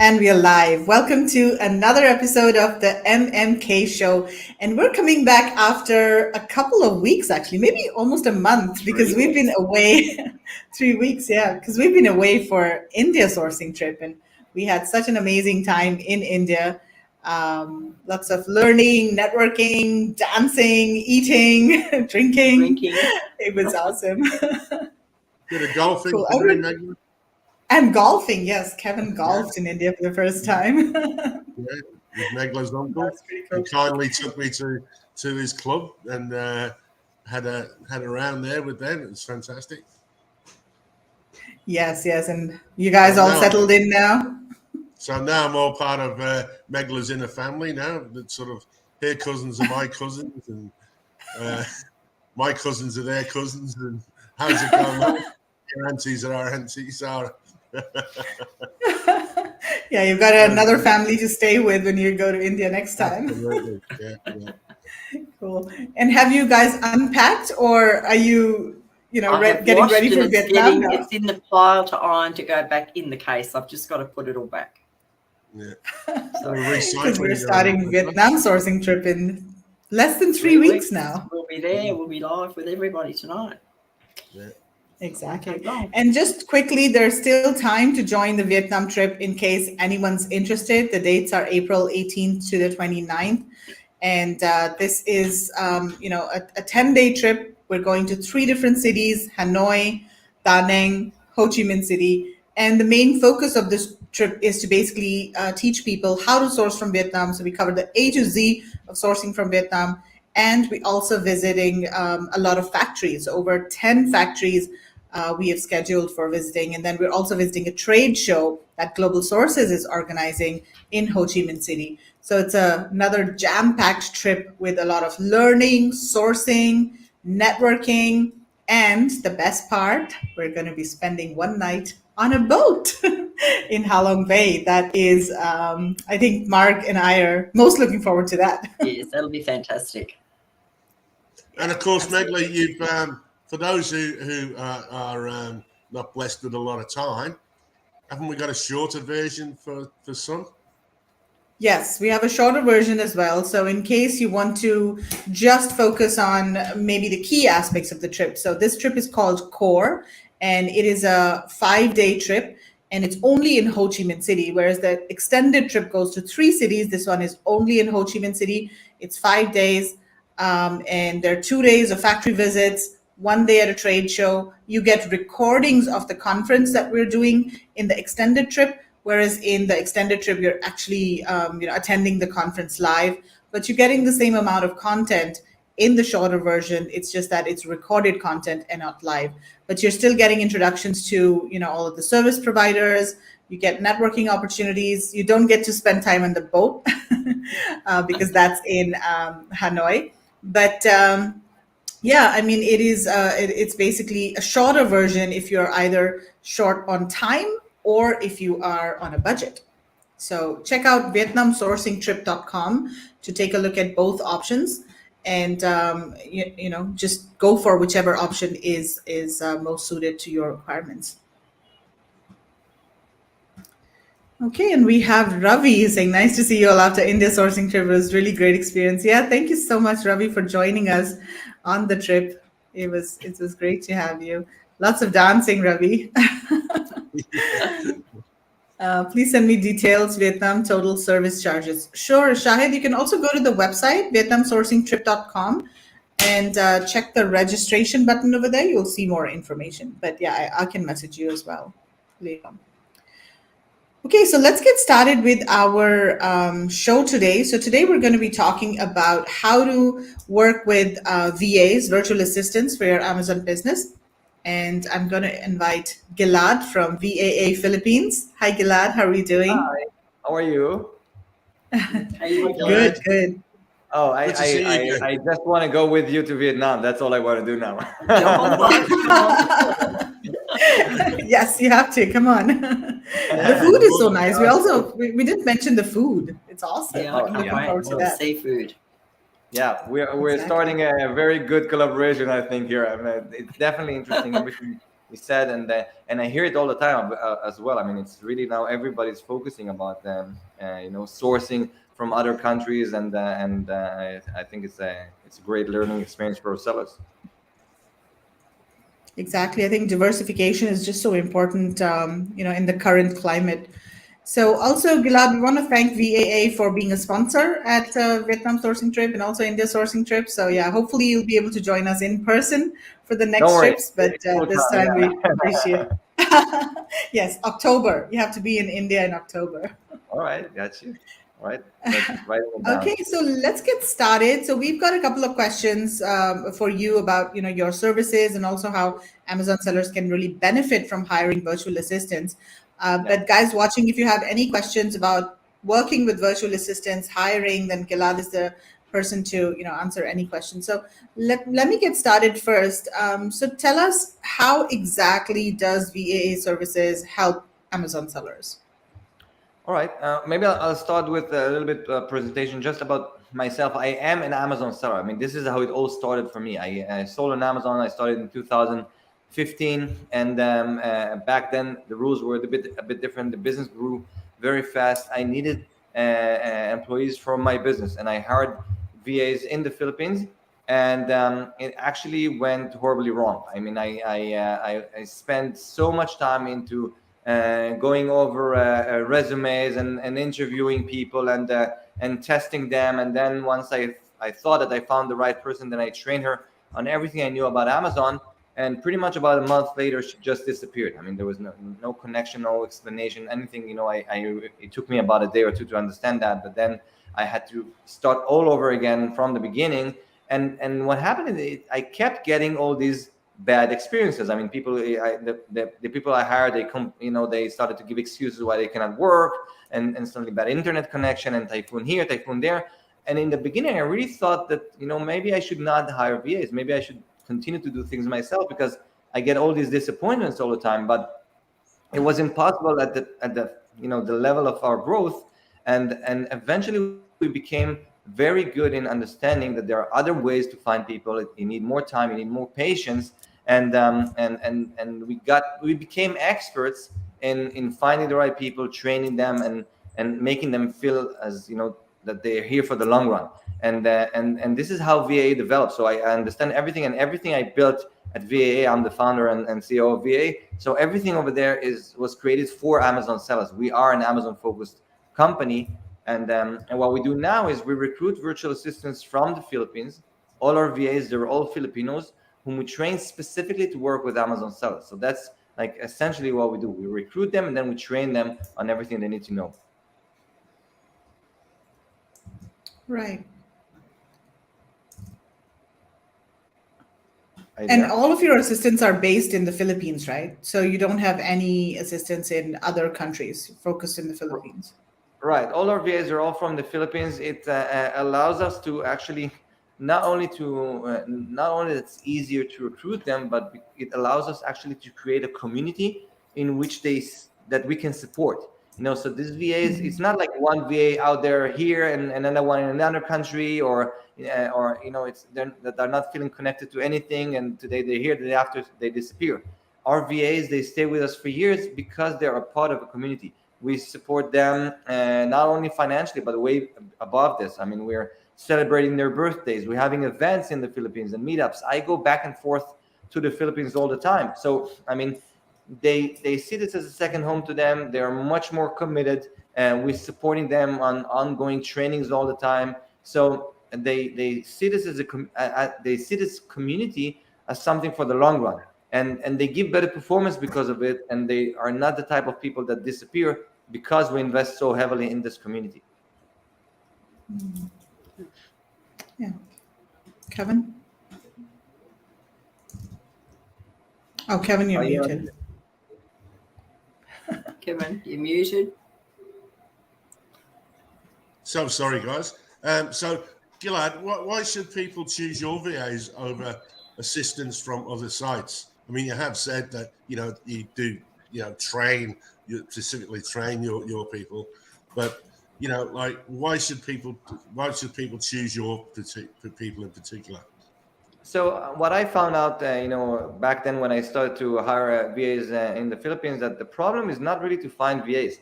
And we are live. Welcome to another episode of the MMK Show. And we're coming back after a couple of weeks, actually, maybe almost a month, because we've been away 3 weeks, yeah, because we've been away for India sourcing trip. And we had such an amazing time in India. Lots of learning, networking, dancing, eating, drinking. It was awesome. Bit of golfing Cool. today, Megan. And golfing, yes. Kevin golfed in India for the first time. Yeah, with Megla's uncle. That's pretty cool. He kindly took me to his club and had a round there with them. It was fantastic. Yes. And you guys all settled in now? So now I'm all part of Megla's inner family now. That sort of her cousins are my cousins, and my cousins are their cousins. And how's it going? Your aunties are our aunties. Yeah, you've got another family to stay with when you go to India next time. Absolutely. Yeah. Cool. And have you guys unpacked, or are you, getting ready for Vietnam now? It's in the pile to iron to go back in the case. I've just got to put it all back. Yeah. Because we're starting Vietnam sourcing trip in less than 3 weeks now. We'll be there. We'll be live with everybody tonight. Yeah. Exactly. And just quickly, there's still time to join the Vietnam trip in case anyone's interested. The dates are April 18th to the 29th. And this is, a 10-day trip. We're going to 3 different cities: Hanoi, Da Nang, Ho Chi Minh City. And the main focus of this trip is to basically teach people how to source from Vietnam. So we cover the A to Z of sourcing from Vietnam. And we also visiting a lot of factories, over 10 factories we have scheduled for visiting. And then we're also visiting a trade show that Global Sources is organizing in Ho Chi Minh City. So it's another jam-packed trip with a lot of learning, sourcing, networking, and the best part, we're going to be spending one night on a boat in Ha Long Bay. That is, I think Mark and I are most looking forward to that. Yes, that'll be fantastic. And of course, Megla, you've for those who are not blessed with a lot of time, haven't we got a shorter version for some? Yes, we have a shorter version as well. So in case you want to just focus on maybe the key aspects of the trip. So this trip is called Core, and it is a 5-day trip, and it's only in Ho Chi Minh City, whereas the extended trip goes to 3 cities. This one is only in Ho Chi Minh City. It's 5 days, and there are 2 days of factory visits, 1 day at a trade show. You get recordings of the conference that we're doing in the extended trip, whereas in the extended trip, you're actually attending the conference live, but you're getting the same amount of content in the shorter version. It's just that it's recorded content and not live, but you're still getting introductions to all of the service providers. You get networking opportunities. You don't get to spend time on the boat because that's in Hanoi, but it is it's basically a shorter version if you're either short on time or if you are on a budget. So check out vietnamsourcingtrip.com to take a look at both options, and just go for whichever option is most suited to your requirements. Okay, and we have Ravi saying, nice to see you all after India sourcing trip. It was really great experience. Yeah, thank you so much, Ravi, for joining us on the trip. It was great to have you. Lots of dancing, Ravi. Please send me details, Vietnam total service charges. Sure, Shahid, you can also go to the website, vietnamsourcingtrip.com, and check the registration button over there. You'll see more information. But yeah, I can message you as well later on. Okay, so let's get started with our show today. So today we're going to be talking about how to work with VAs, virtual assistants, for your Amazon business. And I'm going to invite Gilad from VAA Philippines. Hi, Gilad. How are you doing? Hi. How are you? Good. Oh, I just want to go with you to Vietnam. That's all I want to do now. Yes, you have to. Come on. The food is so nice. We didn't mention the food. It's awesome. Yeah, I'm looking forward to that. Seafood. Yeah, we're starting a very good collaboration, I think, here. I mean, it's definitely interesting. said, and I hear it all the time as well. I mean, it's really now everybody's focusing about sourcing from other countries, and I think it's a great learning experience for sellers. Exactly. I think diversification is just so important, in the current climate. So also, Gilad, we want to thank VAA for being a sponsor at Vietnam Sourcing Trip and also India Sourcing Trip. So yeah, hopefully you'll be able to join us in person for the Don't next worry. trips. But this time we appreciate. Yes, October. You have to be in India in October. All right, got you. All right, write it down. Okay, so let's get started. So we've got a couple of questions for you about your services and also how Amazon sellers can really benefit from hiring virtual assistants. But guys watching, if you have any questions about working with virtual assistants, hiring, then Gilad is the person to answer any questions. So let me get started first. So tell us, how exactly does VAA services help Amazon sellers? All right, maybe I'll start with a little bit presentation just about myself. I am an Amazon seller. I mean, this is how it all started for me. I sold on Amazon. I started in 2015, and back then the rules were a bit different. The business grew very fast. I needed employees for my business, and I hired VAs in the Philippines, and it actually went horribly wrong. I mean, I spent so much time into going over resumes and interviewing people and testing them. And then once I thought that I found the right person, then I trained her on everything I knew about Amazon. And pretty much about a month later, she just disappeared. I mean, there was no connection, no explanation, anything. It took me about a day or two to understand that. But then I had to start all over again from the beginning. And what happened is I kept getting all these bad experiences. I mean, the people I hired, they started to give excuses why they cannot work, and suddenly bad internet connection, and typhoon here, typhoon there. And in the beginning, I really thought that maybe I should not hire VAs. Maybe I should continue to do things myself, because I get all these disappointments all the time. But it was impossible at the level of our growth, and eventually we became very good in understanding that there are other ways to find people. You need more time, you need more patience, and we became experts in finding the right people, training them, and making them feel as that they're here for the long run. And this is how VAA developed. So I understand everything, and everything I built at VAA, I'm the founder and CEO of VAA. So everything over there was created for Amazon sellers. We are an Amazon focused company. And what we do now is we recruit virtual assistants from the Philippines. All our VAs, they're all Filipinos, whom we train specifically to work with Amazon sellers. So that's like essentially what we do. We recruit them, and then we train them on everything they need to know. Right. And all of your assistants are based in the Philippines, right? So you don't have any assistants in other countries, focused in the Philippines. Right. All our VAs are all from the Philippines. It allows us to actually not only it's easier to recruit them, but it allows us actually to create a community in which that we can support. So this VAs, it's not like one VA out there here and another one in another country, or it's they're not feeling connected to anything, and today they're here, the day after they disappear. Our VAs, they stay with us for years because they're a part of a community. We support them not only financially, but way above this. I mean, we're celebrating their birthdays. We're having events in the Philippines and meetups. I go back and forth to the Philippines all the time. So, I mean, they see this as a second home to them. They're much more committed, and we're supporting them on ongoing trainings all the time. So they see this as they see this community as something for the long run. And they give better performance because of it. And they are not the type of people that disappear, because we invest so heavily in this community. Yeah. Kevin? Oh, Kevin, you're muted. Kevin, you're muted. So sorry, guys. So, Gilad, why should people choose your VAs over assistants from other sites? I mean, you have said that you do specifically train your people, but why should people choose your people in particular? So what I found out, back then when I started to hire VAs in the Philippines, that the problem is not really to find VAs.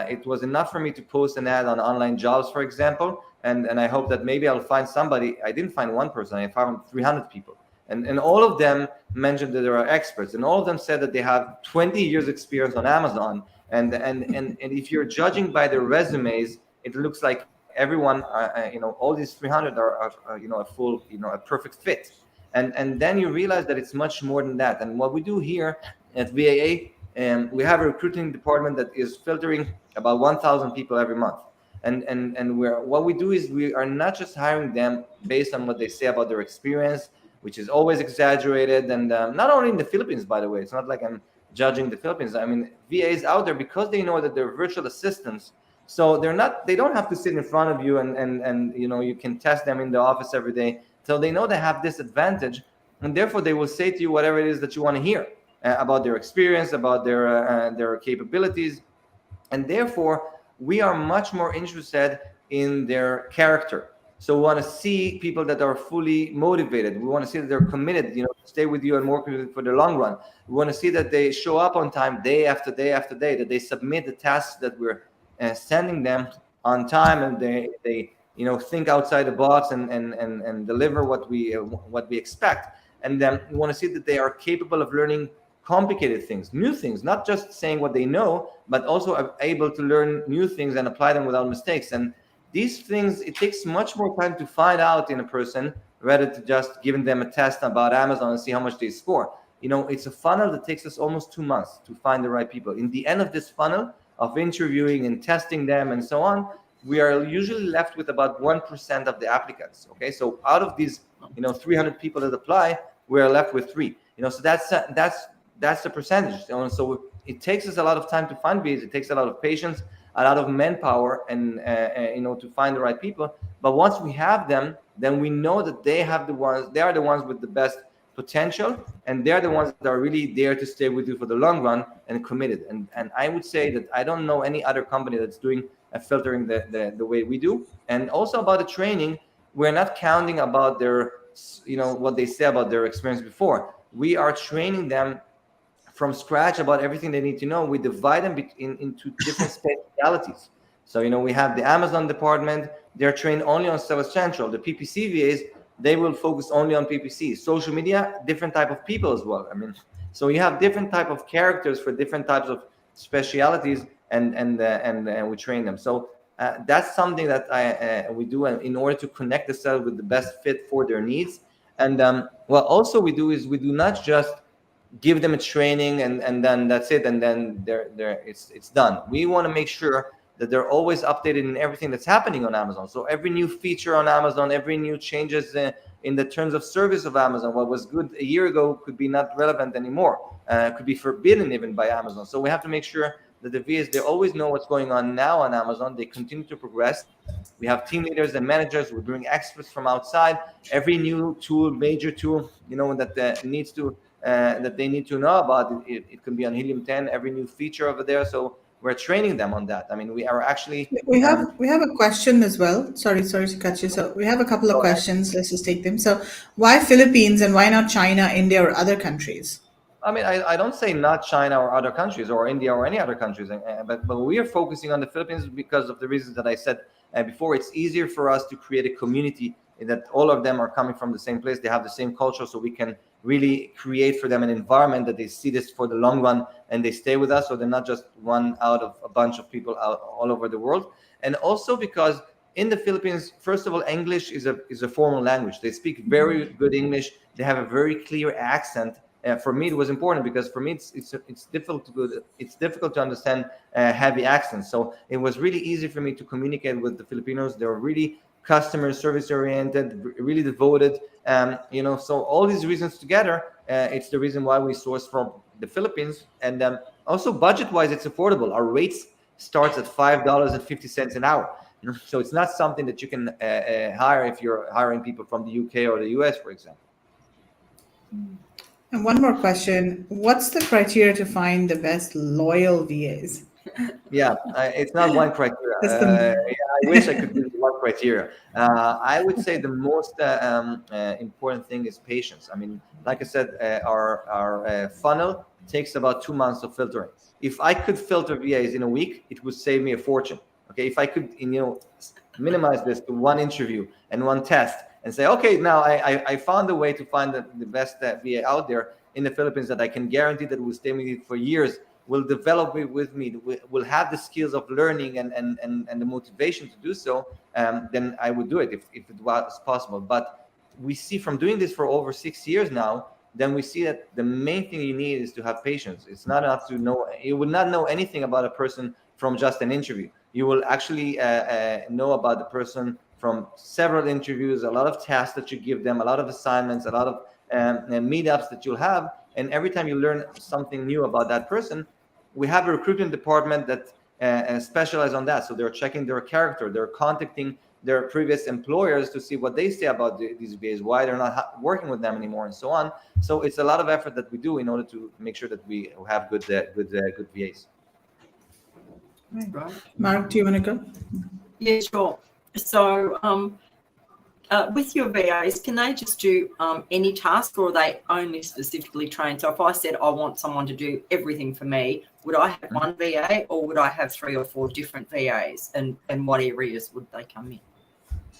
It was enough for me to post an ad on online jobs, for example, and I hope that maybe I'll find somebody. I didn't find one person. I found 300 people, and all of them mentioned that there are experts, and all of them said that they have 20 years experience on Amazon. And if you're judging by their resumes, it looks like everyone, all these 300 are a full, a perfect fit. And then you realize that it's much more than that. And what we do here at VAA, we have a recruiting department that is filtering about 1,000 people every month. And what we do is we are not just hiring them based on what they say about their experience, which is always exaggerated. And not only in the Philippines, by the way, it's not like I'm judging the Philippines. I mean, VAs out there, because they know that they're virtual assistants, so they don't have to sit in front of you and you can test them in the office every day. So they know they have this advantage, and therefore they will say to you whatever it is that you want to hear about their experience, about their capabilities. And therefore we are much more interested in their character. So we want to see people that are fully motivated. We want to see that they're committed, to stay with you and work with you for the long run. We want to see that they show up on time day after day after day, that they submit the tasks that we're sending them on time, and they think outside the box and deliver what we expect. And then we want to see that they are capable of learning complicated things, new things, not just saying what they know, but also are able to learn new things and apply them without mistakes. And these things, it takes much more time to find out in a person rather than just giving them a test about Amazon and see how much they score. It's a funnel that takes us almost 2 months to find the right people. In the end of this funnel of interviewing and testing them and so on, we are usually left with about 1% of the applicants. Okay, so out of these 300 people that apply, we are left with 3. So that's the percentage. So it takes us a lot of time to find VAs. It takes a lot of patience, a lot of manpower, and to find the right people. But once we have them, then we know that they are the ones with the best potential, and they're the ones that are really there to stay with you for the long run and committed. And I would say that I don't know any other company that's doing filtering the way we do. And also about the training, we're not counting about their what they say about their experience before. We are training them from scratch about everything they need to know. We divide them into different specialities. So we have the Amazon department. They're trained only on Sales Central. The PPC VAs, they will focus only on PPC. Social media, different type of people as well. So you have different type of characters for different types of specialities, and we train them. So that's something that we do in order to connect the sales with the best fit for their needs. And what also we do is we do not just give them a training and then that's it, and then it's done. We want to make sure that they're always updated in everything that's happening on Amazon. So every new feature on Amazon, every new changes in the terms of service of Amazon, what was good a year ago could be not relevant anymore, could be forbidden even by Amazon. So we have to make sure that the VAs, they always know what's going on now on Amazon. They continue to progress. We have team leaders and managers. We bring experts from outside. Every new tool, major tool, that that they need to know about, it can be on Helium 10, every new feature over there. So we're training them on that. We are actually we have a question as well. Sorry to cut you. So we have a couple of questions. Let's just take them. So why Philippines and why not China, India, or other countries? I don't say not China or other countries or India or any other countries, but we are focusing on the Philippines because of the reasons that I said before. It's easier for us to create a community that all of them are coming from the same place. They have the same culture, so we can really create for them an environment that they see this for the long run and they stay with us, so they're not just one out of a bunch of people out all over the world. And also because in the Philippines, first of all, English is a formal language. They speak very good English. They have a very clear accent. For me, it was important because for me, it's difficult to understand heavy accents. So it was really easy for me to communicate with the Filipinos. They were really customer service oriented, really devoted. So all these reasons together, it's the reason why we source from the Philippines. And also budget-wise, it's affordable. Our rates starts at $5.50 an hour. So it's not something that you can hire if you're hiring people from the UK or the US, for example. And one more question. What's the criteria to find the best loyal VAs? Yeah, it's not one criteria. That's the I wish I could give you one criteria. I would say the most important thing is patience. I mean, like I said, our funnel takes about 2 months of filtering. If I could filter VAs in a week, it would save me a fortune. Okay, if I could, minimize this to one interview and one test, and say, okay, now I found a way to find the best VA out there in the Philippines that I can guarantee that will stay with me for years, will develop it with me, will have the skills of learning and the motivation to do so, then I would do it if it was possible. But we see from doing this for over 6 years now, then we see that the main thing you need is to have patience. It's not enough to know. You will not know anything about a person from just an interview. You will actually know about the person from several interviews, a lot of tasks that you give them, a lot of assignments, a lot of meetups that you'll have. And every time you learn something new about that person, we have a recruitment department that specialize on that. So they're checking their character, they're contacting their previous employers to see what they say about these VAs, why they're not working with them anymore, and so on. So it's a lot of effort that we do in order to make sure that we have good VAs. Right. Mark, do you want to go? Yeah, sure. So with your VAs, can they just do any task, or are they only specifically trained? So if I said I want someone to do everything for me, would I have one VA, or would I have 3 or 4 different VAs, and what areas would they come in?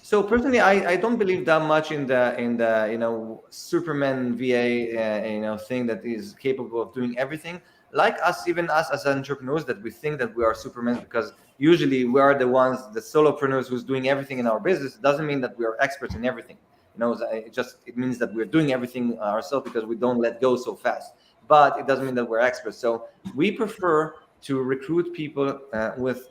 So personally, I don't believe that much in the Superman VA thing that is capable of doing everything. Like us, even us as entrepreneurs, that we think that we are Supermen because usually we are the ones, the solopreneurs who's doing everything in our business. It doesn't mean that we are experts in everything. It means that we're doing everything ourselves because we don't let go so fast. But it doesn't mean that we're experts. So we prefer to recruit people with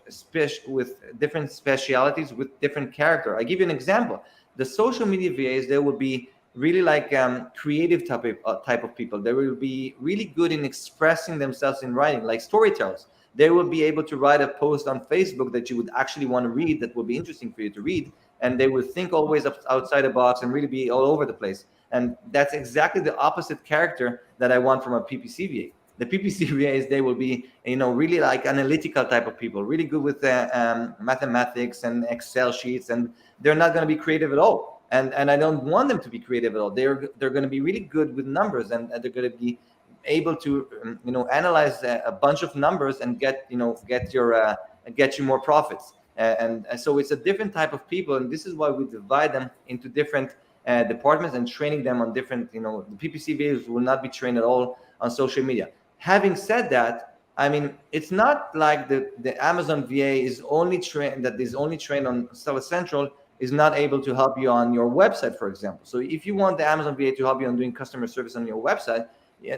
different specialities, with different character. I give you an example. The social media VAs, they will be really like creative type of people. They will be really good in expressing themselves in writing, like storytellers. They will be able to write a post on Facebook that you would actually want to read, that will be interesting for you to read. And they will think always outside the box and really be all over the place. And that's exactly the opposite character that I want from a PPC VA. The PPC VAs, they will be, really like analytical type of people, really good with mathematics and Excel sheets, and they're not going to be creative at all. And I don't want them to be creative at all. They're going to be really good with numbers, and they're going to be able to analyze a bunch of numbers and get you more profits. And so it's a different type of people, and this is why we divide them into different departments and training them on different. The PPC VAs will not be trained at all on social media. Having said that, I mean, it's not like the Amazon VA is only trained on Seller Central is not able to help you on your website, for example. So if you want the Amazon VA to help you on doing customer service on your website,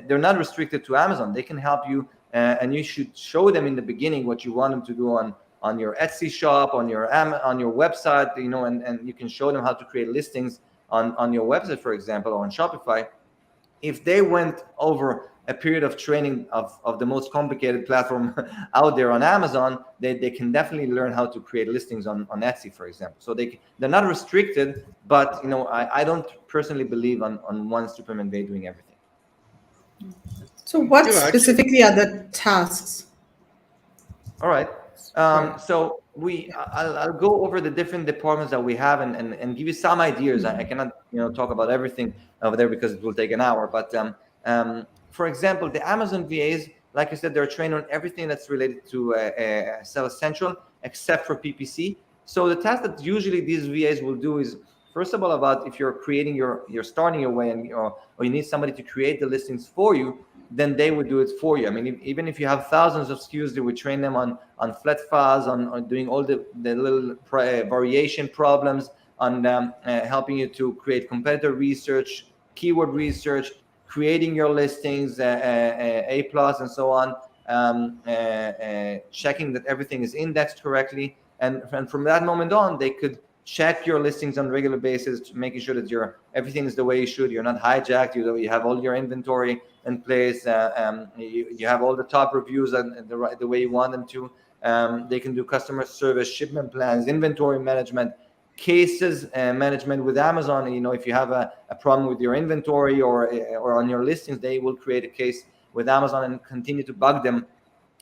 they're not restricted to Amazon. They can help you, and you should show them in the beginning what you want them to do on your Etsy shop, on your website, and you can show them how to create listings on your website, for example, or on Shopify. If they went over a period of training of the most complicated platform out there on Amazon, they can definitely learn how to create listings on Etsy, for example. So they're not restricted, but I don't personally believe on one Superman VA doing everything. So what specifically are the tasks? All right. So I'll go over the different departments that we have and give you some ideas. I cannot talk about everything over there because it will take an hour. But for example, the Amazon VAs, like I said, they're trained on everything that's related to Seller Central except for PPC. So the task that usually these VAs will do is, first of all, about if you're starting your way or you need somebody to create the listings for you, then they would do it for you. I mean, even if you have thousands of SKUs, they would train them on flat files, on doing all the little variation problems, on helping you to create competitor research, keyword research, creating your listings, A+, and so on, checking that everything is indexed correctly. And from that moment on, they could check your listings on a regular basis, making sure that everything is the way you should. You're not hijacked. You have all your inventory in place. You have all the top reviews and the way you want them to. They can do customer service, shipment plans, inventory management, cases management with Amazon. If you have a problem with your inventory or on your listings, they will create a case with Amazon and continue to bug them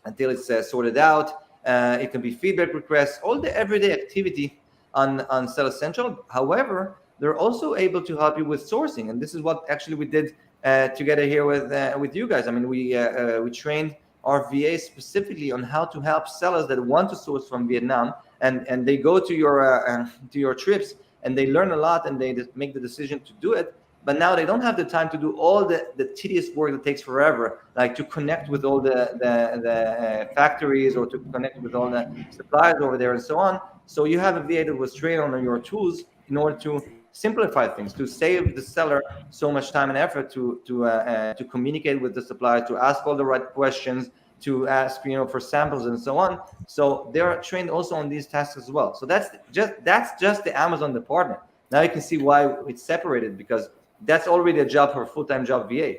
until it's sorted out. It can be feedback requests, all the everyday activity on Seller Central. However, they're also able to help you with sourcing, and this is what actually we did together here with you guys. I mean, we trained our VAs specifically on how to help sellers that want to source from Vietnam, and they go to your trips and they learn a lot and they make the decision to do it. But now they don't have the time to do all the tedious work that takes forever, like to connect with all the factories or to connect with all the suppliers over there and so on. So you have a VA that was trained on your tools in order to simplify things, to save the seller so much time and effort to communicate with the supplier, to ask all the right questions, to ask for samples and so on. So they are trained also on these tasks as well. So that's just the Amazon department. Now you can see why it's separated, because that's already a job for a full-time job VA.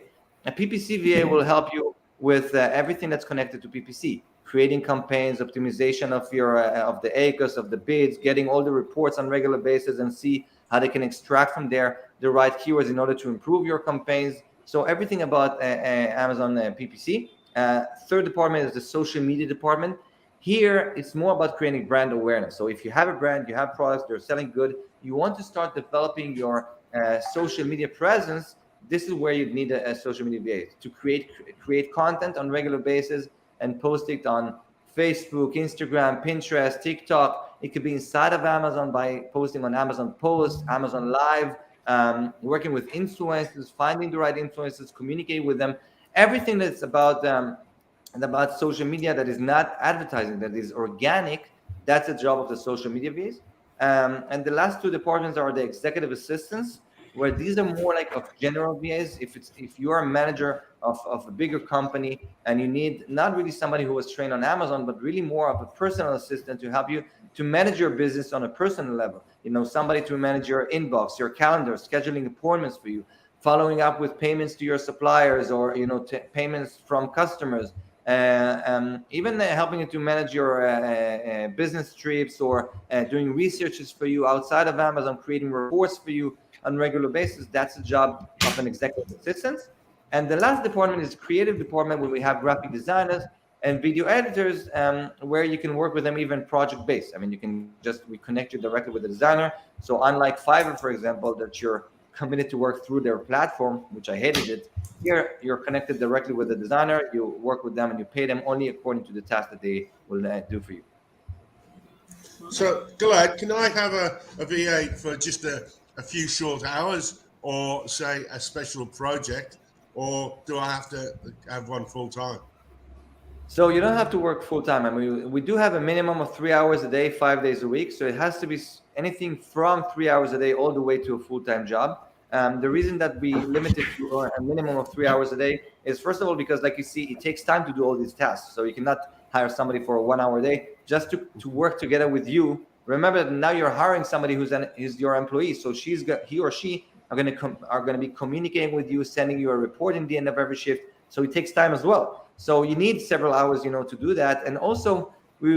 A PPC VA will help you with everything that's connected to PPC, creating campaigns, optimization of the ACOS, of the bids, getting all the reports on regular basis and see how they can extract from there the right keywords in order to improve your campaigns. So everything about Amazon PPC. Third department is the social media department. Here, it's more about creating brand awareness. So if you have a brand, you have products, they're selling good, you want to start developing your social media presence. This is where you need a social media VA to create content on regular basis and post it on Facebook, Instagram, Pinterest, TikTok. It could be inside of Amazon by posting on Amazon Post, Amazon Live, working with influencers, finding the right influencers, communicate with them. Everything that's about social media that is not advertising, that is organic, that's the job of the social media VAs. And the last two departments are the executive assistants, where these are more like of general VAs. If you are a manager of a bigger company and you need not really somebody who was trained on Amazon, but really more of a personal assistant to help you to manage your business on a personal level. Somebody to manage your inbox, your calendar, scheduling appointments for you, following up with payments to your suppliers or payments from customers. Even helping you to manage your business trips or doing researches for you outside of Amazon, creating reports for you on a regular basis. That's the job of an executive assistant. And the last department is creative department, where we have graphic designers and video editors, where you can work with them even project-based. I mean, we connect you directly with the designer. So unlike Fiverr, for example, that you're committed to work through their platform, which I hated it. Here, you're connected directly with the designer. You work with them and you pay them only according to the task that they will do for you. So, Gilad, can I have a VA for just a few short hours, or say a special project, or do I have to have one full time? So you don't have to work full time. I mean, we do have a minimum of 3 hours a day, 5 days a week. So it has to be anything from 3 hours a day all the way to a full-time job. The reason that we limit it to a minimum of 3 hours a day is, first of all, because like you see, it takes time to do all these tasks. So you cannot hire somebody for a 1 hour a day just to work together with you. Remember that now you're hiring somebody who's your employee. So he or she are going to be communicating with you, sending you a report in the end of every shift. So it takes time as well. So you need several hours, to do that. And also we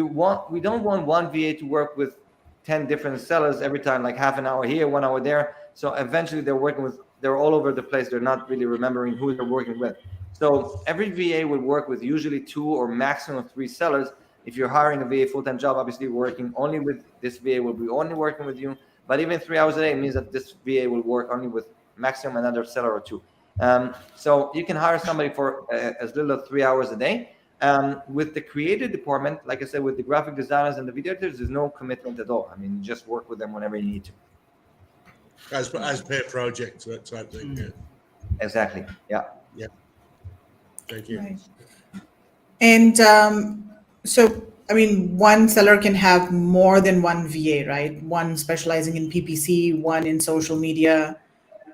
don't want one VA to work with 10 different sellers every time, like half an hour here, 1 hour there. So eventually they're all over the place. They're not really remembering who they're working with. So every VA will work with usually 2 or maximum 3 sellers. If you're hiring a VA full-time job, obviously working only with this VA will be only working with you. But even 3 hours a day means that this VA will work only with maximum another seller or 2. So you can hire somebody for as little as 3 hours a day. With the creative department, like I said, with the graphic designers and the video editors, there's no commitment at all. I mean, just work with them whenever you need to. As per project type thing. Yeah. Exactly. Yeah. Yeah. Thank you. Right. And so, I mean, one seller can have more than one VA, right? One specializing in PPC, one in social media.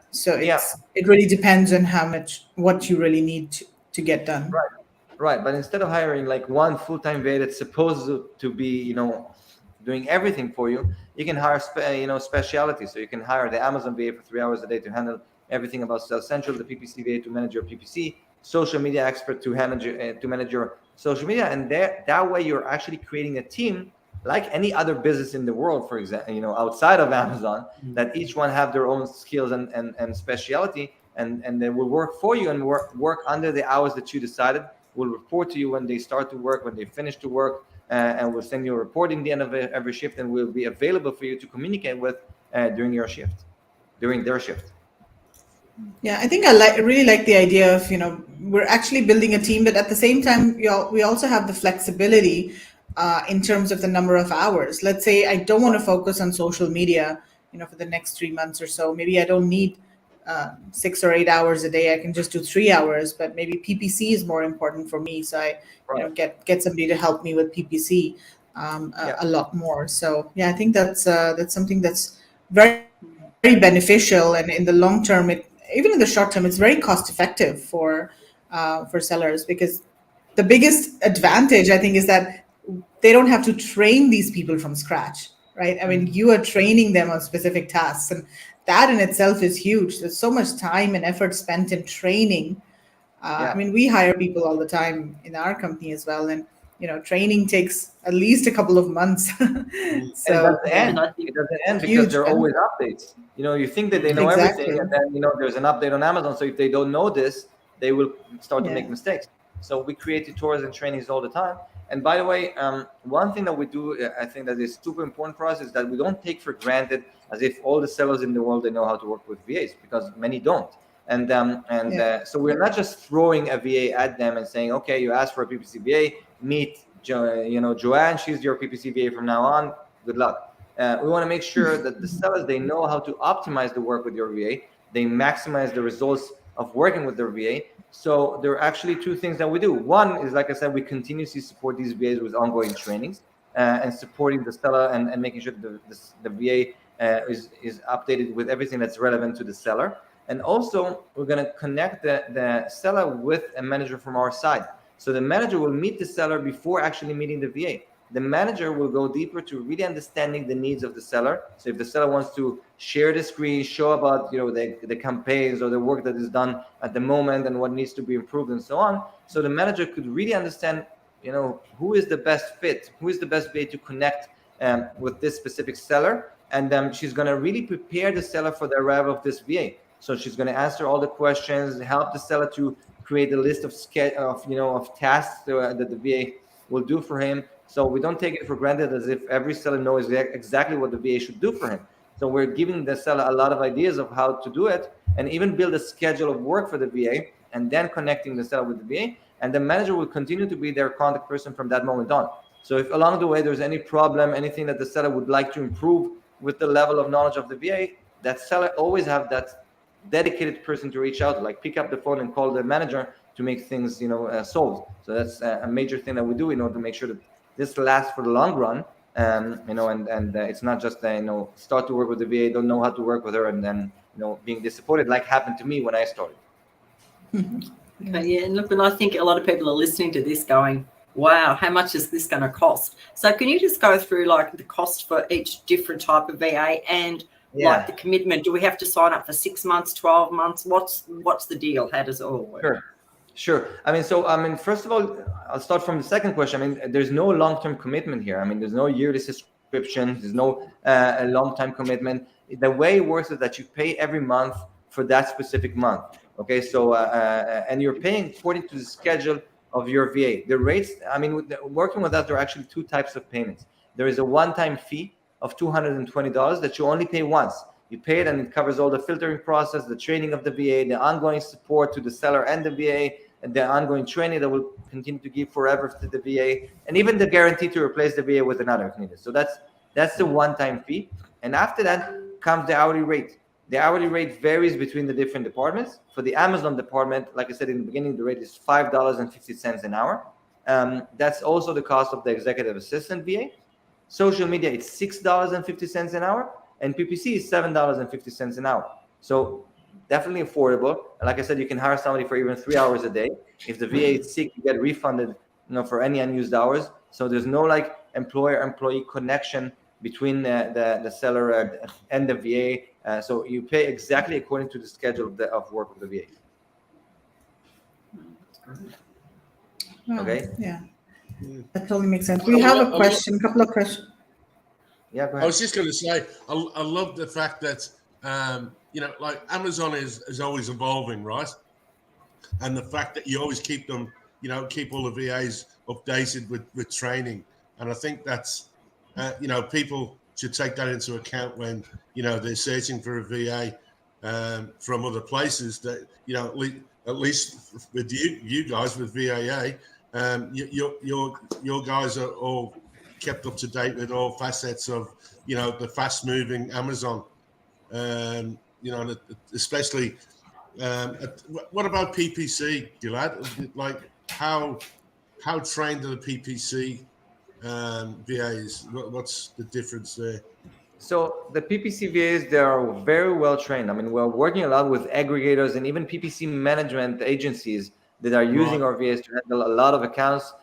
So it really depends on what you really need to get done. Right. But instead of hiring like one full-time VA that's supposed to be, doing everything for you, you can hire, specialty. So you can hire the Amazon VA for 3 hours a day to handle everything about Sales Central, the PPC VA to manage your PPC, social media expert to manage your social media. And that way you're actually creating a team like any other business in the world, for example, outside of Amazon, that each one have their own skills and specialty, and they will work for you and work under the hours that you decided. will report to you when they start to work, when they finish to work, and we'll send you a report in the end of every shift, and we'll be available for you to communicate with during their shift. Yeah, I think really like the idea of, we're actually building a team, but at the same time, we also have the flexibility in terms of the number of hours. Let's say I don't want to focus on social media, for the next 3 months or so. Maybe I don't need 6 or 8 hours a day. I can just do 3 hours, but maybe PPC is more important for me. So I, get somebody to help me with PPC a lot more. So yeah, I think that's something that's very, very beneficial, and in the long term, even in the short term, it's very cost effective for sellers, because the biggest advantage, I think, is that they don't have to train these people from scratch, right? I mean, you are training them on specific tasks, and that in itself is huge. There's so much time and effort spent in training. I mean, we hire people all the time in our company as well, and training takes at least a couple of months. So and it doesn't end because there are always updates. You think that they know everything, and then there's an update on Amazon. So if they don't know this, they will start to make mistakes. So we create tutorials and trainings all the time. And by the way, one thing that we do, I think that is super important for us, is that we don't take for granted as if all the sellers in the world, they know how to work with VAs, because many don't. So we're not just throwing a VA at them and saying, okay, you asked for a PPC VA, meet Joanne, she's your PPC VA from now on, good luck. We want to make sure that the sellers, they know how to optimize the work with your VA, they maximize the results of working with their VA. So there are actually two things that we do. One is, like I said, we continuously support these VAs with ongoing trainings and supporting the seller and making sure the VA is updated with everything that's relevant to the seller. And also, we're going to connect the seller with a manager from our side. So the manager will meet the seller before actually meeting the VA. The manager will go deeper to really understanding the needs of the seller. So if the seller wants to share the screen, show about the campaigns or the work that is done at the moment and what needs to be improved and so on. So the manager could really understand, who is the best fit, who is the best way to connect with this specific seller. And she's going to really prepare the seller for the arrival of this VA. So she's going to answer all the questions, help the seller to create a list of tasks that the VA will do for him. So we don't take it for granted as if every seller knows exactly what the VA should do for him. So we're giving the seller a lot of ideas of how to do it, and even build a schedule of work for the VA, and then connecting the seller with the VA. And the manager will continue to be their contact person from that moment on. So if along the way there's any problem, anything that the seller would like to improve with the level of knowledge of the VA, that seller always have that dedicated person to reach out, like pick up the phone and call the manager to make things solved. So that's a major thing that we do in order to make sure that this lasts for the long run. And it's not just start to work with the VA, don't know how to work with her, and then being disappointed, like happened to me when I started. Okay, yeah, and look, and I think a lot of people are listening to this going, wow, how much is this going to cost? So can you just go through like the cost for each different type of VA and like the commitment? Do we have to sign up for 6 months, 12 months? What's the deal? How does it all work? Sure. First of all, I'll start from the second question. There's no long-term commitment here. There's no yearly subscription. There's no long-term commitment. The way it works is that you pay every month for that specific month. Okay. So, and you're paying according to the schedule of your VA. The rates, working with us, there are actually two types of payments. There is a one-time fee of $220 that you only pay once. You pay it and it covers all the filtering process, the training of the VA, the ongoing support to the seller and the VA, and the ongoing training that will continue to give forever to the VA, and even the guarantee to replace the VA with another if needed. So that's the one-time fee. And after that comes the hourly rate. The hourly rate varies between the different departments. For the Amazon department, like I said in the beginning, the rate is $5.50 an hour. That's also the cost of the executive assistant VA. Social media, it's $6.50 an hour, and PPC is $7.50 an hour. So definitely affordable. Like I said, you can hire somebody for even 3 hours a day. If the VA is sick, you get refunded, for any unused hours. So there's no like employer-employee connection between the seller and the VA. So you pay exactly according to the schedule of work of the VA. Okay. Yeah. That totally makes sense. We have a couple of questions. Yeah, go ahead. I was just going to say, I love the fact that, like Amazon is always evolving, right? And the fact that you always keep them keep all the VAs updated with training. And I think that's, people should take that into account when, they're searching for a VA from other places. That, at least with you guys with VAA, your guys are all kept up to date with all facets of, the fast moving Amazon. Especially, what about PPC, Gilad? Like how trained are the PPC VAs? What's the difference there? So the PPC VAs, they are very well trained. I mean, we're working a lot with aggregators and even PPC management agencies that are using our VAs to handle a lot of accounts.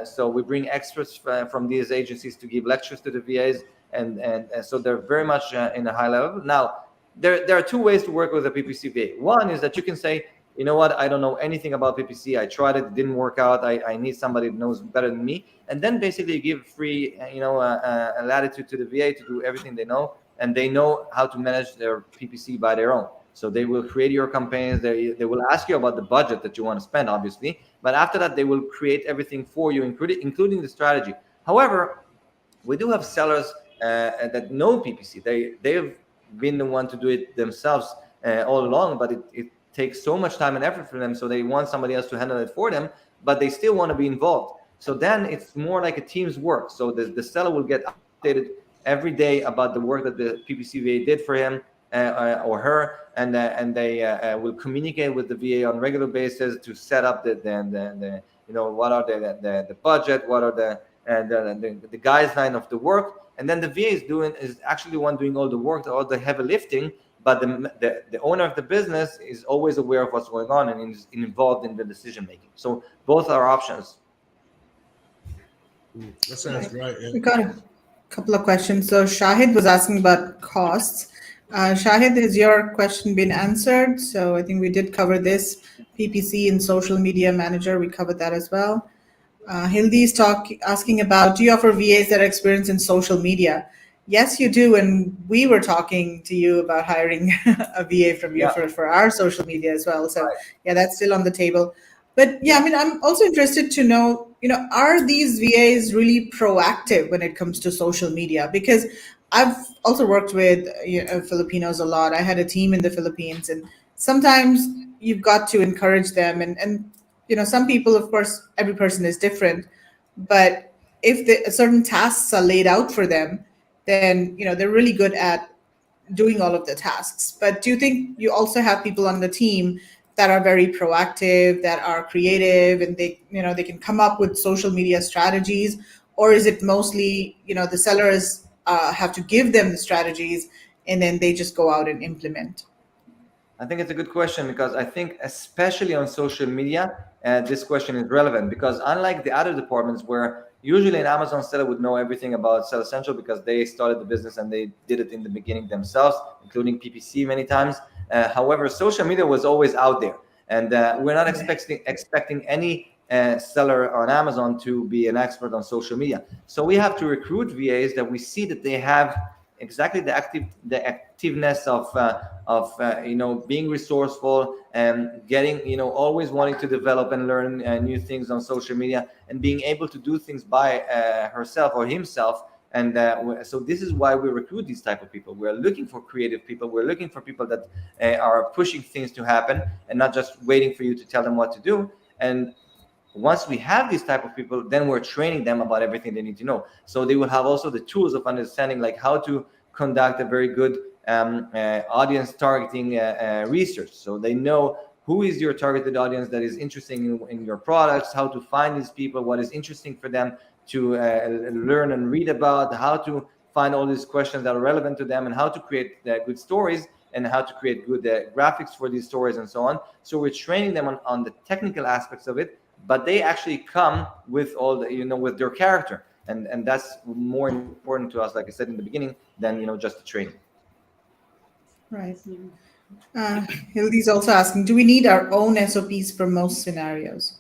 So we bring experts from these agencies to give lectures to the VAs, and so they're very much in a high level. Now, there are two ways to work with a PPC VA. One is that you can say, you know what, I don't know anything about PPC. I tried it, didn't work out. I need somebody that knows better than me. And then basically you give free, latitude to the VA to do everything they know, and they know how to manage their PPC by their own. So they will create your campaigns. They will ask you about the budget that you want to spend, obviously. But after that, they will create everything for you, including the strategy. However, we do have sellers that know PPC. They've been the one to do it themselves all along, but it takes so much time and effort for them, so they want somebody else to handle it for them, but they still want to be involved. So then it's more like a team's work. So the seller will get updated every day about the work that the PPC VA did for him or her, and they will communicate with the VA on a regular basis to set up the what are the budget, what are the guideline of the work, and then the VA is actually the one doing all the work, all the heavy lifting. But the owner of the business is always aware of what's going on and is involved in the decision making. So both are options. That sounds great. Yeah. We got a couple of questions. So Shahid was asking about costs. Shahid, has your question been answered? So I think we did cover this. PPC and social media manager, we covered that as well. Hildy's asking about, do you offer VAs that are experienced in social media? Yes, you do. And we were talking to you about hiring a VA from you for our social media as well. So yeah, that's still on the table. But yeah, I mean, I'm also interested to know, are these VAs really proactive when it comes to social media? Because I've also worked with Filipinos a lot. I had a team in the Philippines, and sometimes you've got to encourage them. And some people, of course, every person is different. But if certain tasks are laid out for them, then they're really good at doing all of the tasks. But do you think you also have people on the team that are very proactive, that are creative, and they can come up with social media strategies? Or is it mostly the sellers have to give them the strategies and then they just go out and implement? I think it's a good question, because I think especially on social media, this question is relevant, because unlike the other departments where usually an Amazon seller would know everything about Seller Central because they started the business and they did it in the beginning themselves, including PPC many times. However, social media was always out there, and we're not expecting any seller on Amazon to be an expert on social media. So we have to recruit VAs that we see that they have exactly the activeness of being resourceful and getting always wanting to develop and learn new things on social media, and being able to do things by herself or himself. And so this is why we recruit these type of people. We're looking for creative people. We're looking for people that are pushing things to happen and not just waiting for you to tell them what to do. And once we have these type of people, then we're training them about everything they need to know. So they will have also the tools of understanding, like how to conduct a very good audience targeting research. So they know who is your targeted audience that is interested in your products, how to find these people, what is interesting for them to learn and read about, how to find all these questions that are relevant to them, and how to create good stories, and how to create good graphics for these stories, and so on. So we're training them on the technical aspects of it, but they actually come with all the, with their character. And that's more important to us, like I said in the beginning, than, just the training. Right. Hildy's also asking, do we need our own SOPs for most scenarios?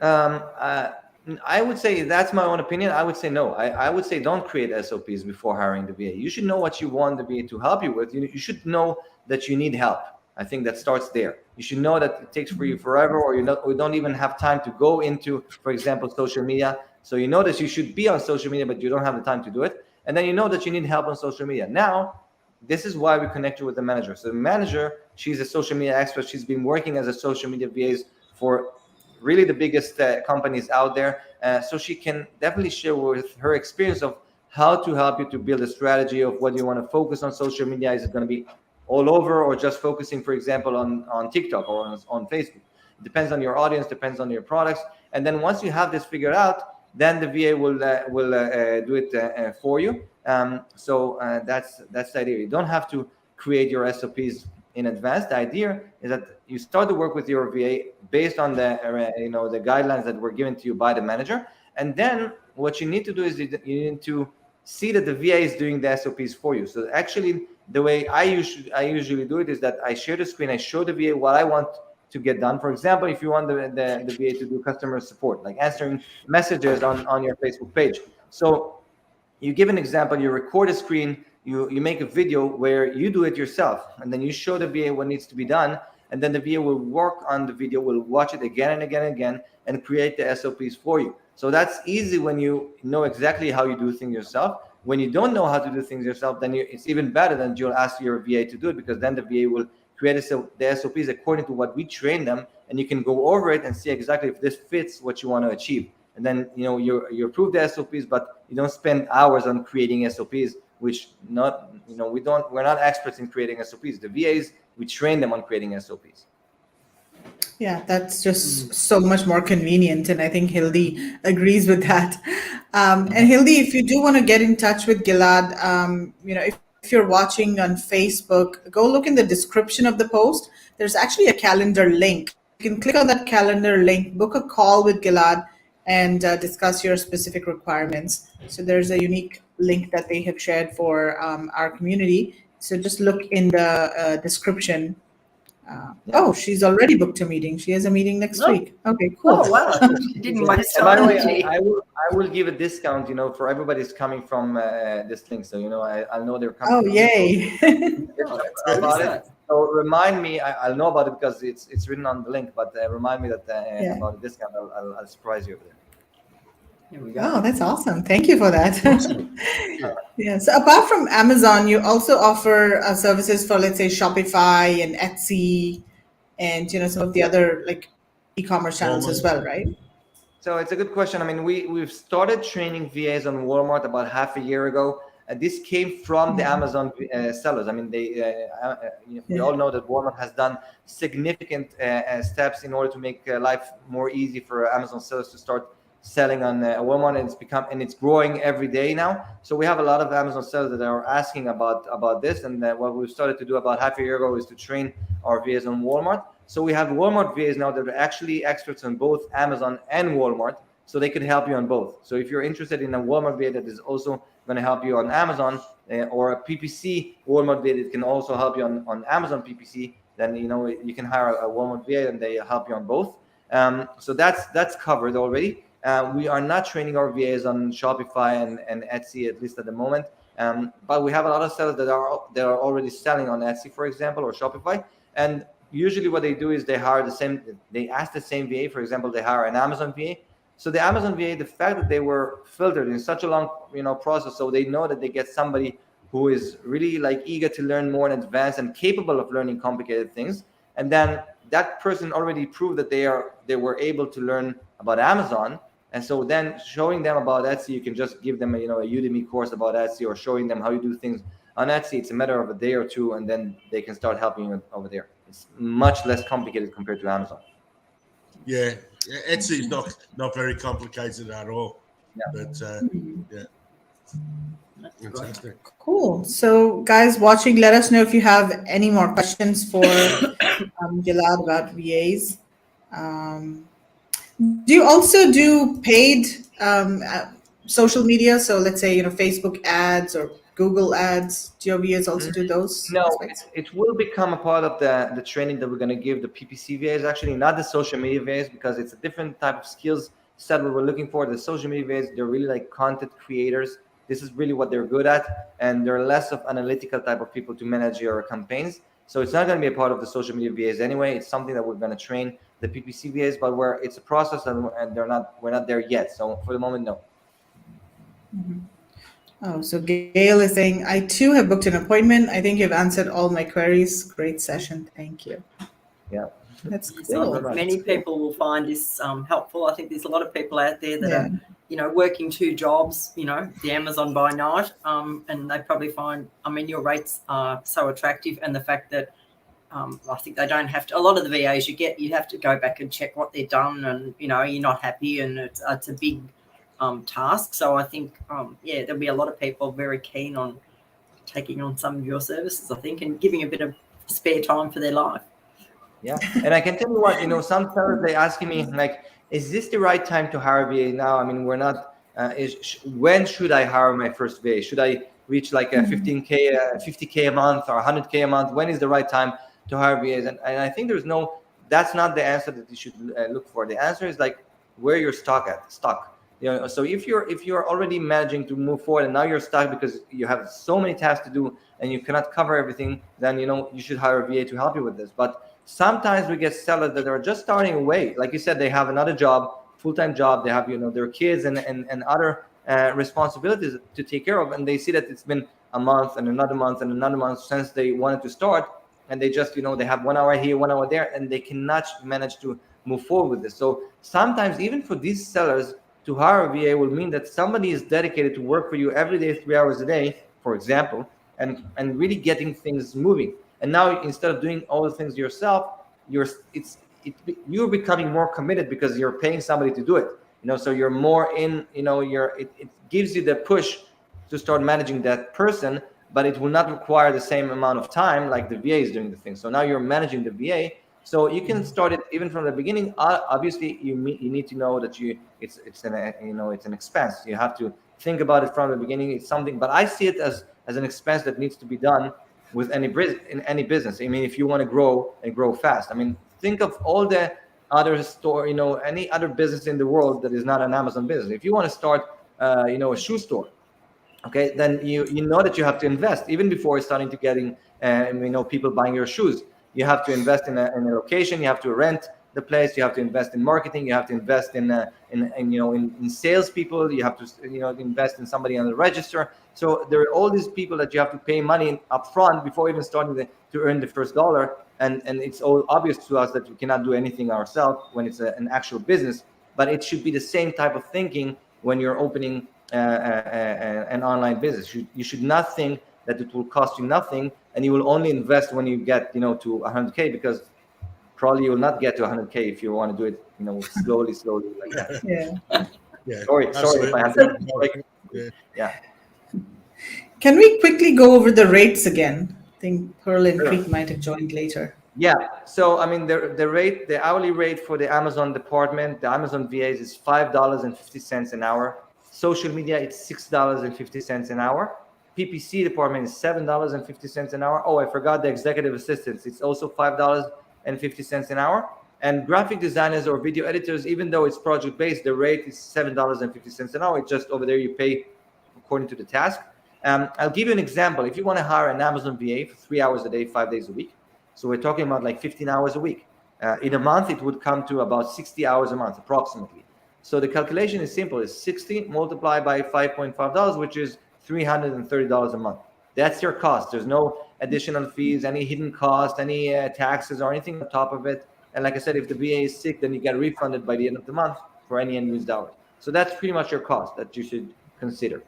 I would say, that's my own opinion. I would say no. I would say don't create SOPs before hiring the VA. You should know what you want the VA to help you with. You should know that you need help. I think that starts there. You should know that it takes for you forever, or we don't even have time to go into, for example, social media. So you know that you should be on social media, but you don't have the time to do it. And then you know that you need help on social media. Now, this is why we connect you with the manager. So the manager, she's a social media expert. She's been working as a social media VA for really the biggest companies out there. So she can definitely share with her experience of how to help you to build a strategy of what you want to focus on social media. Is it going to be all over, or just focusing, for example, on TikTok or on Facebook? It depends on your audience, depends on your products. And then once you have this figured out, then the VA will do it for you. So that's the idea. You don't have to create your SOPs in advance. The idea is that you start to work with your VA based on the the guidelines that were given to you by the manager. And then what you need to do is you need to see that the VA is doing the SOPs for you. So actually, the way I usually do it is that I share the screen, I show the VA what I want to get done. For example, if you want the VA to do customer support, like answering messages on your Facebook page. So you give an example, you record a screen, you make a video where you do it yourself, and then you show the VA what needs to be done, and then the VA will work on the video, will watch it again and again and again, and create the SOPs for you. So that's easy when you know exactly how you do things yourself. When you don't know how to do things yourself, then it's even better than you'll ask your VA to do it, because then the VA will create the SOPs according to what we train them, and you can go over it and see exactly if this fits what you want to achieve. And then you approve the SOPs, but you don't spend hours on creating SOPs, which we're not experts in creating SOPs. The VAs, we train them on creating SOPs. Yeah, that's just so much more convenient, and I think Hildy agrees with that. And Hildy, if you do want to get in touch with Gilad, if you're watching on Facebook, go look in the description of the post. There's actually a calendar link. You can click on that calendar link, book a call with Gilad, and discuss your specific requirements. So there's a unique link that they have shared for our community. So just look in the description. Oh, she's already booked a meeting. She has a meeting next week. Okay, cool. Oh, wow. She didn't waste By the time. way, I will give a discount, for everybody's coming from this link. So, I know they're coming. Oh, yay. About it. So remind me, I'll know about it because it's written on the link, but remind me that about the discount. I'll surprise you over there. Here we go. Oh, that's awesome. Thank you for that. Yeah. So apart from Amazon, you also offer services for, let's say, Shopify and Etsy and, some of the other like e-commerce channels as well, right? So it's a good question. I mean, we've started training VAs on Walmart about half a year ago. This came from the Amazon sellers. I mean, we all know that Walmart has done significant steps in order to make life more easy for Amazon sellers to start selling on Walmart, and it's growing every day now. So we have a lot of Amazon sellers that are asking about this, and what we've started to do about half a year ago is to train our VAs on Walmart. So we have Walmart VAs now that are actually experts on both Amazon and Walmart, so they could help you on both. So if you're interested in a Walmart VA that is also going to help you on Amazon, or a PPC Walmart VA that can also help you on Amazon PPC, then you can hire a Walmart VA and they help you on both. So that's covered already. We are not training our VAs on Shopify and Etsy, at least at the moment. But we have a lot of sellers that are already selling on Etsy, for example, or Shopify. And usually what they do is they ask the same VA. For example, they hire an Amazon VA. So the Amazon VA, the fact that they were filtered in such a long process, so they know that they get somebody who is really eager to learn more in advance and capable of learning complicated things. And then that person already proved that they were able to learn about Amazon. And so then showing them about Etsy, you can just give them a Udemy course about Etsy, or showing them how you do things on Etsy. It's a matter of a day or two, and then they can start helping you over there. It's much less complicated compared to Amazon. Yeah, Etsy is not very complicated at all. Yeah. But fantastic. Cool. So guys watching, let us know if you have any more questions for Gilad about VAs. Do you also do paid social media? So let's say, Facebook ads or Google ads. Do your VAs also do those? No, aspects? it will become a part of the training that we're going to give the PPC VAs, actually, not the social media VAs, because it's a different type of skills set we were looking for. The social media VAs, they're really like content creators. This is really what they're good at, and they're less of analytical type of people to manage your campaigns. So it's not going to be a part of the social media VAs anyway. It's something that we're going to train the PPC VAs, but it's a process, and we're not there yet. So for the moment, no. Oh, so Gail is saying, I too have booked an appointment. I think you've answered all my queries. Great session. Thank you. Yeah. That's So cool. many people will find this helpful. I think there's a lot of people out there that are, working 2 jobs, the Amazon by night, and they probably find, your rates are so attractive, and the fact that I think they don't have to. A lot of the VAs you have to go back and check what they've done, and you're not happy, and it's a big task. So I think there'll be a lot of people very keen on taking on some of your services, I think, and giving a bit of spare time for their life. Yeah, and I can tell you what, some sellers, they asking me like, is this the right time to hire VA now? I mean, we're not. When should I hire my first VA? Should I reach like a 15K, 50K a month, or 100K a month? When is the right time to hire VAs? And I think that's not the answer that you should look for. The answer is like where you're stuck. So if you're already managing to move forward and now you're stuck because you have so many tasks to do and you cannot cover everything, then you should hire a VA to help you with this. But sometimes we get sellers that are just starting away. Like you said, they have another job, full-time job. They have their kids and other responsibilities to take care of, and they see that it's been a month and another month and another month since they wanted to start, and they just they have 1 hour here, 1 hour there, and they cannot manage to move forward with this. So sometimes even for these sellers, to hire a VA will mean that somebody is dedicated to work for you every day, 3 hours a day, for example, and really getting things moving. And now instead of doing all the things yourself, you're becoming more committed because you're paying somebody to do it. So you're more in. It gives you the push to start managing that person, but it will not require the same amount of time like the VA is doing the thing. So now you're managing the VA. So you can start it even from the beginning. Obviously, you need to know that it's an expense. You have to think about it from the beginning. It's something, but I see it as an expense that needs to be done with any business. I mean, if you want to grow and grow fast, I mean, think of all the other store, any other business in the world that is not an Amazon business. If you want to start, a shoe store, okay, then you know that you have to invest even before starting to getting, people buying your shoes. You have to invest in a location. You have to rent the place. You have to invest in marketing. You have to invest in salespeople. You have to invest in somebody on the register. So there are all these people that you have to pay money up front before even starting to earn the first dollar. And it's all obvious to us that we cannot do anything ourselves when it's an actual business. But it should be the same type of thinking when you're opening an online business. You should not think that it will cost you nothing, and you will only invest when you get to 100K, because probably you will not get to 100K if you want to do it slowly like that. Yeah. Sorry if I have to. Yeah. Can we quickly go over the rates again? I think Pearl and Sure. Preet might have joined later. Yeah. So I mean, the hourly rate for the Amazon department, the Amazon VAs, is $5.50 an hour. Social media, it's $6.50 an hour. PPC department is $7.50 an hour. Oh, I forgot the executive assistants. It's also $5.50 an hour. And graphic designers or video editors, even though it's project based, the rate is $7.50 an hour. It's just over there you pay according to the task. I'll give you an example. If you want to hire an Amazon VA for 3 hours a day, 5 days a week, so we're talking about like 15 hours a week. In a month, it would come to about 60 hours a month, approximately. So the calculation is simple. It's 60 multiplied by $5.5, which is $330 a month. That's your cost. There's no additional fees, any hidden cost, any taxes or anything on top of it. And like I said, if the VA is sick, then you get refunded by the end of the month for any unused hours. So that's pretty much your cost that you should consider.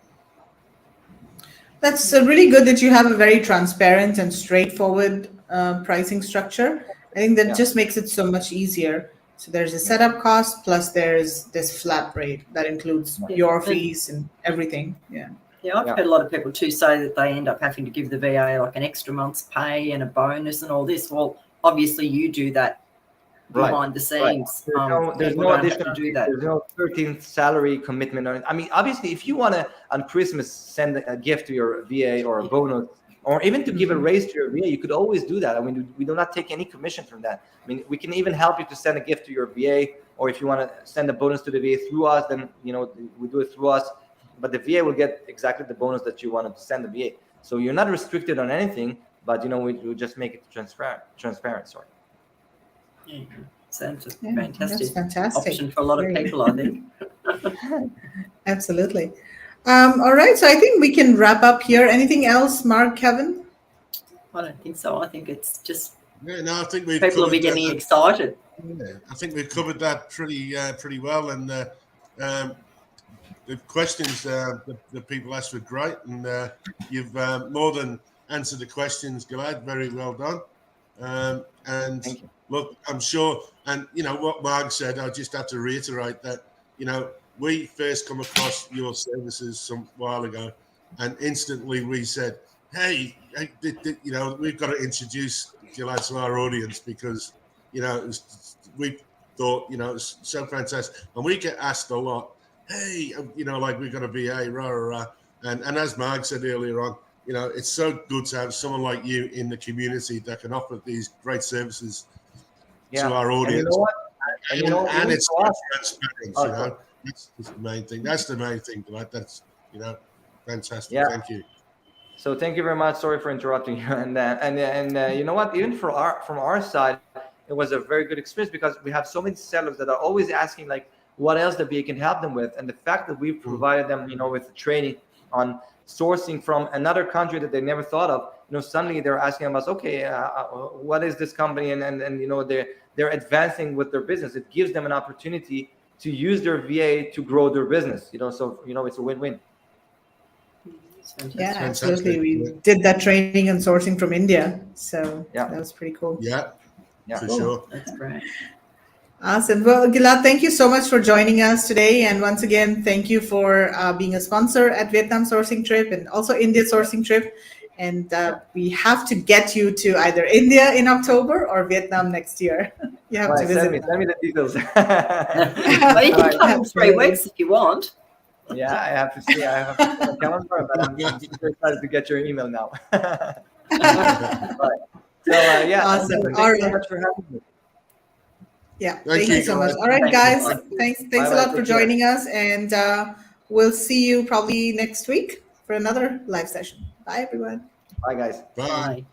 That's really good that you have a very transparent and straightforward pricing structure. I think that just makes it so much easier. So there's a setup cost, plus there's this flat rate that includes your fees and everything. Yeah, I've heard a lot of people too say that they end up having to give the VA like an extra month's pay and a bonus and all this. Well, obviously you do that behind the scenes. There's no additional to do that. There's no 13th salary commitment. I mean, obviously, if you want to on Christmas send a gift to your VA or a bonus, or even to give a raise to your VA, you could always do that. I mean, we do not take any commission from that. I mean, we can even help you to send a gift to your VA, or if you want to send a bonus to the VA through us, then we do it through us. But the VA will get exactly the bonus that you wanted to send the VA. So you're not restricted on anything, but we just make it transparent. Sorry. Yeah. Sounds a Yeah, that's fantastic fantastic. option for a lot of Great. people, I think. Absolutely. All right, so I think we can wrap up here. Anything else, Mark, Kevin? I don't think so. I think it's just Yeah, no, I think we've people will be covered getting that. excited. Yeah, I think we've covered that pretty well, and the questions the people asked were great, and you've more than answered the questions, Gilad. Very well done. And Thank you. look, I'm sure, and what Mark said, I just have to reiterate that we first come across your services some while ago, and instantly we said, hey, we've got to introduce Gilad to our audience because we thought it's so fantastic, and we get asked a lot, hey, like we're going to be a rah rah rah, and as Mark said earlier on, it's so good to have someone like you in the community that can offer these great services to our audience. And you know what? And it's transparent. Oh, that's the main thing. That's the main thing. Right? That's fantastic. Yeah. Thank you. So thank you very much. Sorry for interrupting you. And you know what? Even from our side, it was a very good experience because we have so many sellers that are always asking like what else the VA can help them with, and the fact that we've provided them, with training on sourcing from another country that they never thought of. Suddenly they're asking us, okay, what is this company? And they're advancing with their business. It gives them an opportunity to use their VA to grow their business. So it's a win-win. Yeah, fantastic. absolutely. We did that training and sourcing from India, so that was pretty cool. Yeah, for Cool. sure. That's great. Awesome. Well, Gilad, thank you so much for joining us today. And once again, thank you for being a sponsor at Vietnam Sourcing Trip and also India Sourcing Trip. And we have to get you to either India in October or Vietnam next year. You have to visit. Send me the details. Well, you can come in 3 weeks if you want. Yeah, I have to see. I have a calendar, but I'm super excited to get your email now. Right. So Awesome. Thank All you so right. much for having me. Yeah, Thank thank you you, so much. guys. All right, Thank you. guys. Thanks a Bye-bye. lot for Take care. joining us. And we'll see you probably next week for another live session. Bye, everyone. Bye, guys. Bye. Bye.